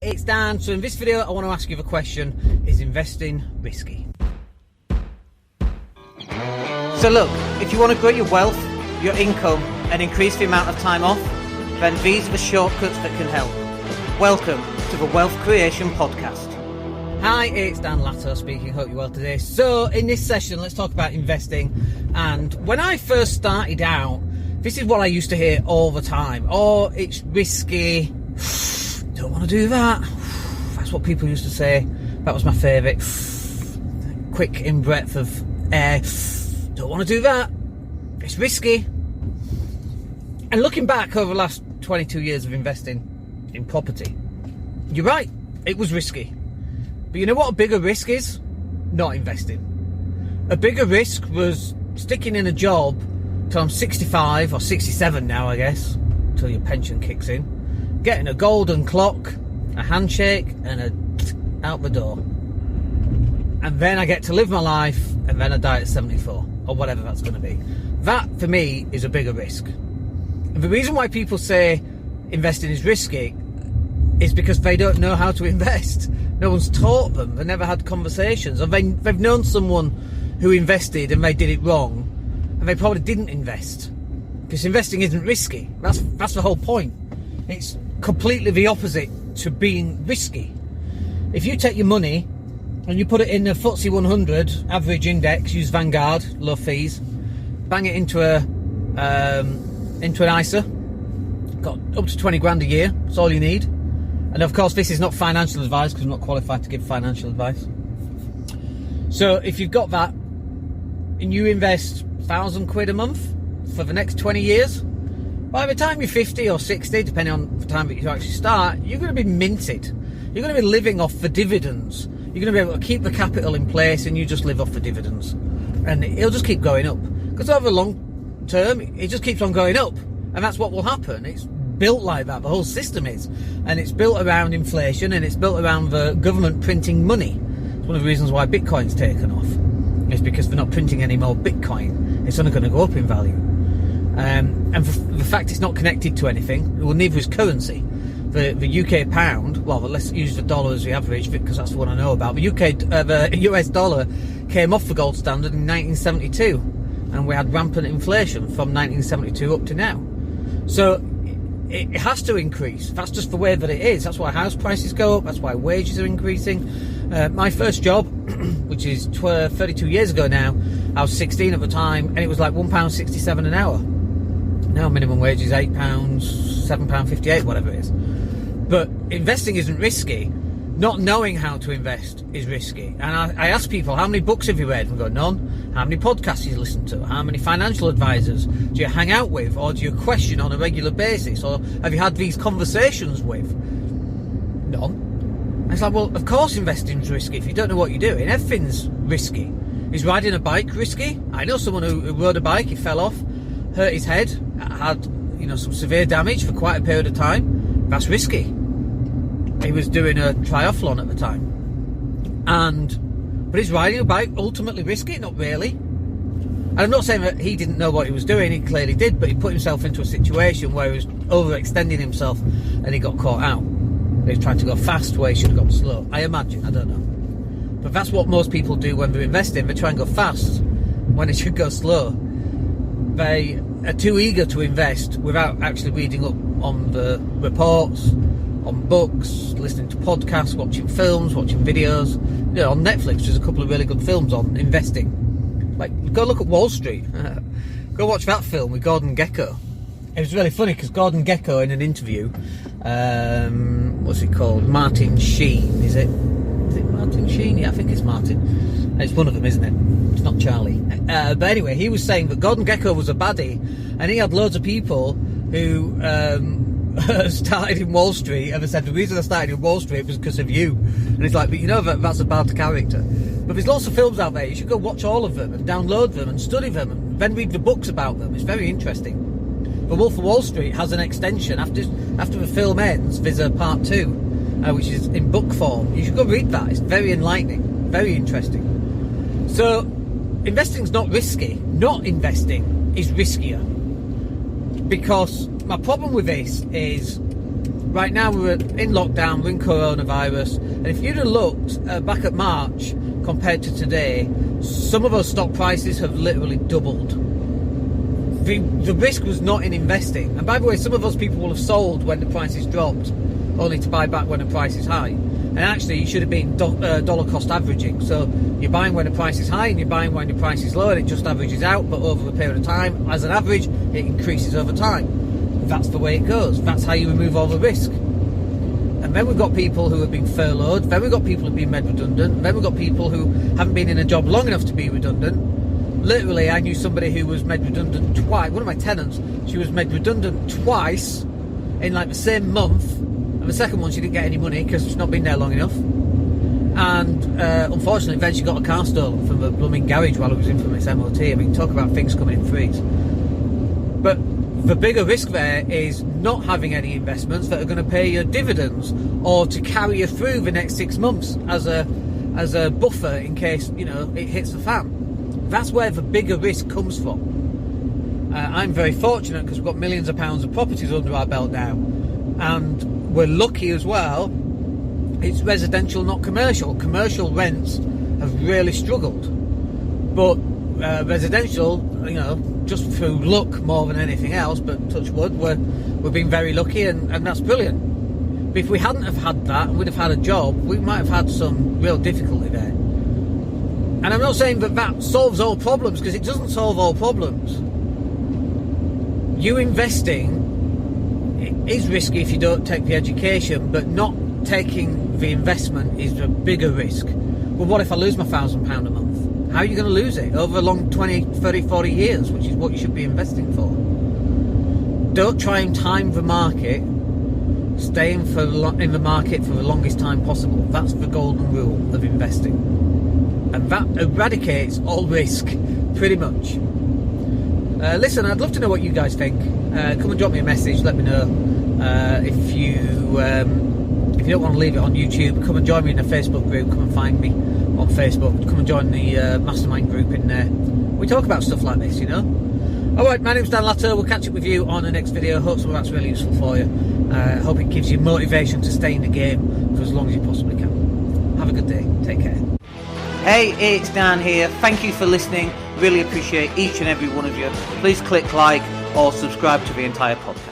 it's Dan. So in this video I want to ask you the question, is investing risky? So look, if you want to grow your wealth, your income and increase the amount of time off, then these are the shortcuts that can help. Welcome to the Wealth Creation Podcast. Hi, it's Dan Latto speaking. Hope you're well today. So in this session, let's talk about investing. And when I first started out, this is what I used to hear all the time. Oh, it's risky. Don't want to do that. That's what people used to say. That was my favourite. Quick in-breath of air. Don't want to do that. It's risky. And looking back over the last 22 years of investing in property, you're right, it was risky. But you know what a bigger risk is? Not investing. A bigger risk was sticking in a job till I'm 65 or 67 now, I guess, until your pension kicks in, getting a golden clock, a handshake and a out the door. And then I get to live my life and then I die at 74 or whatever that's going to be. That for me is a bigger risk. And the reason why people say investing is risky is because they don't know how to invest. No one's taught them. They never had conversations. Or they've known someone who invested and they did it wrong, and they probably didn't invest. Because investing isn't risky. That's the whole point. It's completely the opposite to being risky. If you take your money and you put it in a FTSE 100 average index, use Vanguard, low fees, bang it into an ISA, got up to 20 grand a year, that's all you need. And of course this is not financial advice because I'm not qualified to give financial advice. So if you've got that and you invest £1,000 a month for the next 20 years, by the time you're 50 or 60, depending on the time that you actually start, you're going to be minted. You're going to be living off the dividends. You're going to be able to keep the capital in place and you just live off the dividends. And it'll just keep going up. Because over the long term, it just keeps on going up. And that's what will happen. It's built like that. The whole system is. And it's built around inflation and it's built around the government printing money. It's one of the reasons why Bitcoin's taken off. It's because they're not printing any more Bitcoin. It's only going to go up in value. And the fact it's not connected to anything, well, neither is currency. The UK pound, well, let's use the dollar as the average because that's the one I know about. The US dollar came off the gold standard in 1972, and we had rampant inflation from 1972 up to now. So it has to increase. That's just the way that it is. That's why house prices go up. That's why wages are increasing. My first job, which is 32 years ago now, I was 16 at the time, and it was like £1.67 an hour. Now minimum wage is £8, £7.58, whatever it is. But investing isn't risky. Not knowing how to invest is risky. And I ask people, how many books have you read? And go, none. How many podcasts do you listen to? How many financial advisors do you hang out with? Or do you question on a regular basis? Or have you had these conversations with? None. And it's like, well, of course investing's risky if you don't know what you're doing. Everything's risky. Is riding a bike risky? I know someone who rode a bike, he fell off, hurt his head, had some severe damage for quite a period of time. That's risky. He was doing a triathlon at the time. But is riding a bike ultimately risky? Not really. And I'm not saying that he didn't know what he was doing, he clearly did, but he put himself into a situation where he was overextending himself and he got caught out. He was trying to go fast where he should have gone slow. I imagine, I don't know. But that's what most people do when they're investing. They try and go fast when it should go slow. They are too eager to invest without actually reading up on the reports, on books, listening to podcasts, watching films, watching videos. On Netflix there's a couple of really good films on investing. Like, go look at Wall Street. Go watch that film with Gordon Gekko. It was really funny because Gordon Gekko in an interview, what's it called? Martin Sheen, is it? Is it Martin Sheen? Yeah, I think it's Martin. It's one of them, isn't it? It's not Charlie. But anyway, he was saying that Gordon Gekko was a baddie, and he had loads of people who started in Wall Street, and they said the reason I started in Wall Street was because of you. And he's like, but that's a bad character. But there's lots of films out there. You should go watch all of them and download them and study them and then read the books about them. It's very interesting. The Wolf of Wall Street has an extension. After the film ends, there's a part 2, which is in book form. You should go read that. It's very enlightening, very interesting. So investing's not risky. Not investing is riskier. Because my problem with this is Right now we're in lockdown, we're in coronavirus, and if you'd have looked back at March compared to today, some of our stock prices have literally doubled. The risk was not in investing, and by the way, some of those people will have sold when the prices dropped, only to buy back when the price is high. And actually, you should have been dollar cost averaging. So you're buying when the price is high and you're buying when the price is low, and it just averages out. But over a period of time, as an average, it increases over time. That's the way it goes. That's how you remove all the risk. And then we've got people who have been furloughed. Then we've got people who have been made redundant. Then we've got people who haven't been in a job long enough to be redundant. Literally, I knew somebody who was made redundant twice. One of my tenants, she was made redundant twice in like the same month. The second one, she didn't get any money because she's not been there long enough, and unfortunately then she got a car stolen from a blooming garage while it was in from its MOT. I mean, talk about things coming in threes. But the bigger risk there is not having any investments that are going to pay you dividends or to carry you through the next 6 months as a buffer in case, you know, it hits the fan. That's where the bigger risk comes from. I'm very fortunate because we've got millions of pounds of properties under our belt now, and we're lucky as well. It's residential, not commercial. Commercial rents have really struggled, but residential, you know, just through luck more than anything else, but touch wood, we've been very lucky, and that's brilliant. But if we hadn't have had that and we'd have had a job, we might have had some real difficulty there. And I'm not saying that solves all problems, because it doesn't solve all problems. You investing is risky if you don't take the education, but not taking the investment is a bigger risk. Well, what if I lose my £1,000 a month? How are you going to lose it over a long 20, 30, 40 years, which is what you should be investing for? Don't try and time the market. Stay in the market for the longest time possible. That's the golden rule of investing, and that eradicates all risk pretty much. Listen, I'd love to know what you guys think. Come and drop me a message, let me know. If you don't want to leave it on YouTube, come and join me in the Facebook group. Come and find me on Facebook. Come and join the mastermind group in there. We talk about stuff like this, you know. Alright, my name's Daniel Latto. We'll catch up with you on the next video. Hope some of that's really useful for you. Hope it gives you motivation to stay in the game for as long as you possibly can. Have a good day. Take care. Hey, it's Dan here. Thank you for listening. Really appreciate each and every one of you. Please click like or subscribe to the entire podcast.